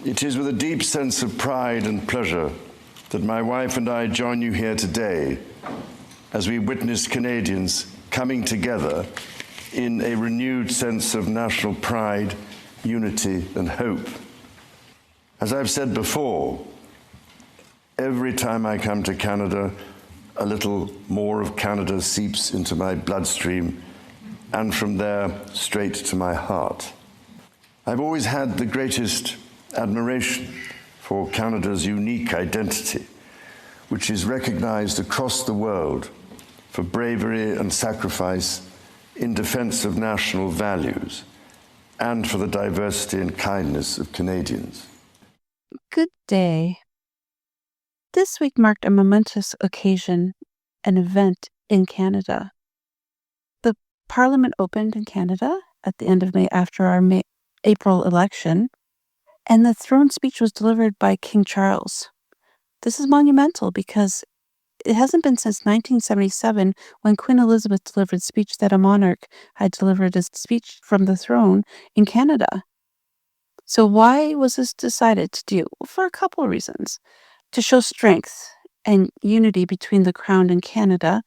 It is with a deep sense of pride and pleasure that my wife and I join you here today as we witness Canadians coming together in a renewed sense of national pride, unity, and hope. As I've said before, every time I come to Canada, a little more of Canada seeps into my bloodstream, and from there, straight to my heart. I've always had the greatest admiration for Canada's unique identity, which is recognized across the world for bravery and sacrifice in defense of national values and for the diversity and kindness of Canadians. Good day. This week marked a momentous occasion, an event in Canada. The Parliament opened in Canada at the end of May after our April election, and the throne speech was delivered by King Charles. This is monumental because it hasn't been since 1977 when Queen Elizabeth delivered speech that a monarch had delivered a speech from the throne in Canada. So why was this decided to do? Well, for a couple of reasons. To show strength and unity between the Crown and Canada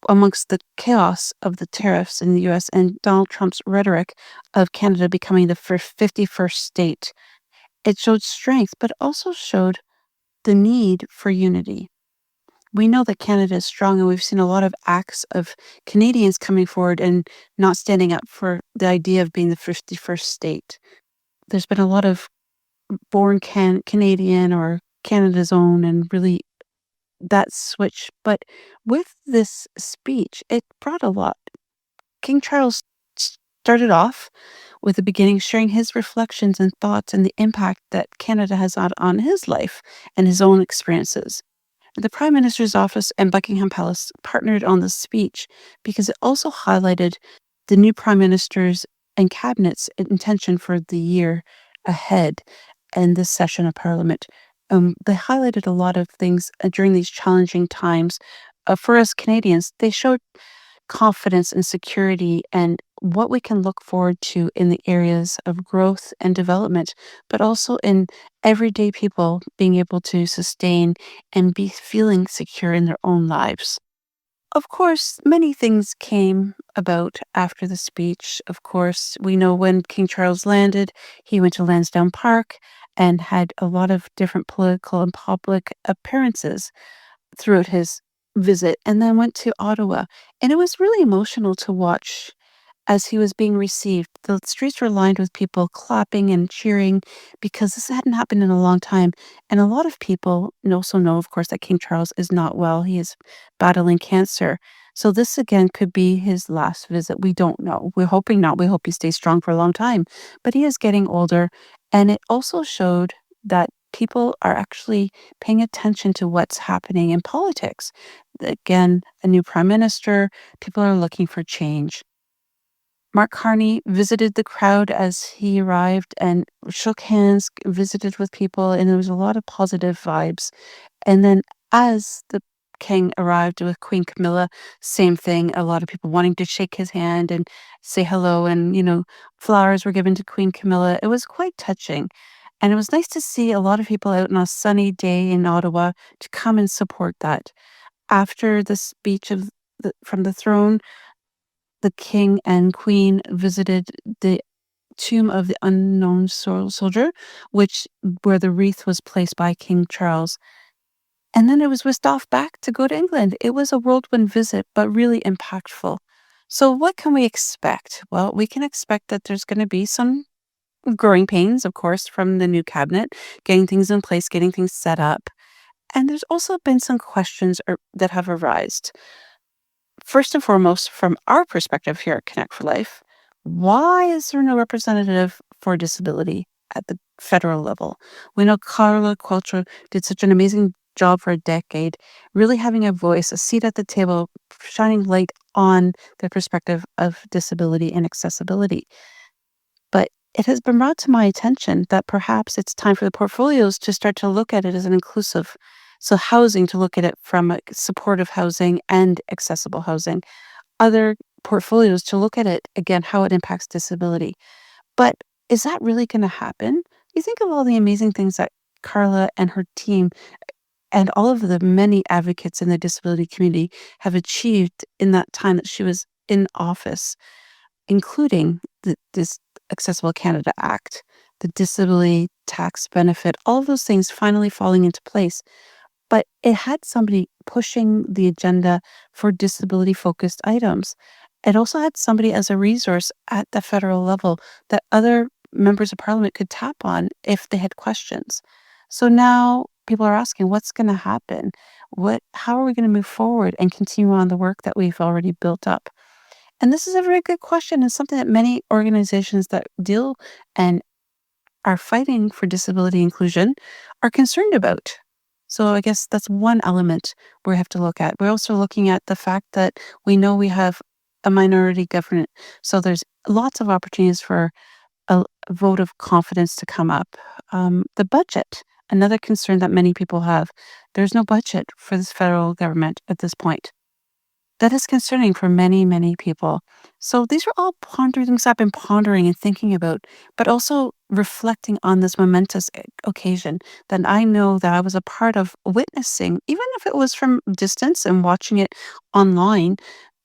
amongst the chaos of the tariffs in the U.S. and Donald Trump's rhetoric of Canada becoming the 51st state. It showed strength, but also showed the need for unity. We know that Canada is strong, and we've seen a lot of acts of Canadians coming forward and not standing up for the idea of being the 51st state. There's been a lot of born Canadian or Canada's own, and really that switch. But with this speech, it brought a lot. King Charles started off with the beginning sharing his reflections and thoughts and the impact that Canada has had on his life and his own experiences. The Prime Minister's office and Buckingham Palace partnered on the speech because it also highlighted the new Prime Minister's and Cabinet's intention for the year ahead and this session of Parliament. They highlighted a lot of things during these challenging times. For us Canadians, they showed confidence and security and what we can look forward to in the areas of growth and development, but also in everyday people being able to sustain and be feeling secure in their own lives. Of course, many things came about after the speech. Of course, we know when King Charles landed, he went to Lansdowne Park and had a lot of different political and public appearances throughout his visit, and then went to Ottawa. And it was really emotional to watch as he was being received. The streets were lined with people clapping and cheering because this hadn't happened in a long time. And a lot of people also know, of course, that King Charles is not well. He is battling cancer. So this again could be his last visit. We don't know. We're hoping not. We hope he stays strong for a long time. But he is getting older. And it also showed that people are actually paying attention to what's happening in politics. Again, a new prime minister, people are looking for change. Mark Carney visited the crowd as he arrived and shook hands, visited with people, and there was a lot of positive vibes. And then as the king arrived with Queen Camilla, same thing, a lot of people wanting to shake his hand and say hello, and, flowers were given to Queen Camilla. It was quite touching. And it was nice to see a lot of people out on a sunny day in Ottawa to come and support that. After the speech from the throne, the king and queen visited the tomb of the unknown soldier, where the wreath was placed by King Charles. And then it was whisked off back to go to England. It was a whirlwind visit, but really impactful. So what can we expect? Well, we can expect that there's going to be some growing pains, of course, from the new cabinet, getting things in place, getting things set up. And there's also been some questions that have arisen. First and foremost, from our perspective here at Connect for Life, why is there no representative for disability at the federal level? We know Carla Qualtrough did such an amazing job for a decade, really having a voice, a seat at the table, shining light on the perspective of disability and accessibility. But it has been brought to my attention that perhaps it's time for the portfolios to start to look at it as an inclusive. So housing, to look at it from a supportive housing and accessible housing. Other portfolios to look at it, again, how it impacts disability. But is that really going to happen? You think of all the amazing things that Carla and her team and all of the many advocates in the disability community have achieved in that time that she was in office, including this Accessible Canada Act, the disability tax benefit, all of those things finally falling into place. But it had somebody pushing the agenda for disability-focused items. It also had somebody as a resource at the federal level that other members of parliament could tap on if they had questions. So now people are asking, what's going to happen? How are we going to move forward and continue on the work that we've already built up? And this is a very good question and something that many organizations that deal and are fighting for disability inclusion are concerned about. So I guess that's one element we have to look at. We're also looking at the fact that we know we have a minority government. So there's lots of opportunities for a vote of confidence to come up. The budget, another concern that many people have. There's no budget for this federal government at this point. That is concerning for many, many people. So these are all things I've been pondering and thinking about, but also reflecting on this momentous occasion that I know that I was a part of witnessing, even if it was from distance and watching it online,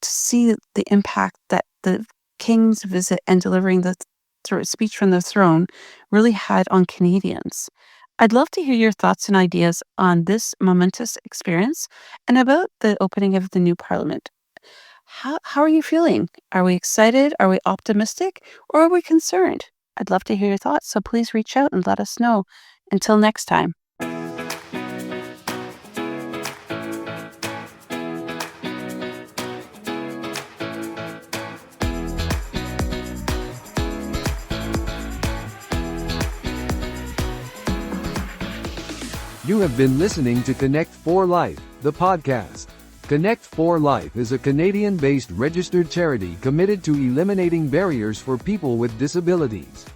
to see the impact that the King's visit and delivering the speech from the throne really had on Canadians. I'd love to hear your thoughts and ideas on this momentous experience and about the opening of the new parliament. How are you feeling? Are we excited? Are we optimistic? Or are we concerned? I'd love to hear your thoughts, so please reach out and let us know. Until next time. You have been listening to Connect for Life, the podcast. Connect for Life is a Canadian-based registered charity committed to eliminating barriers for people with disabilities.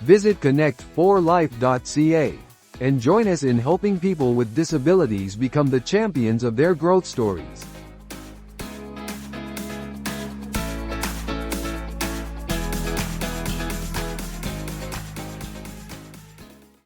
Visit connectforlife.ca and join us in helping people with disabilities become the champions of their growth stories.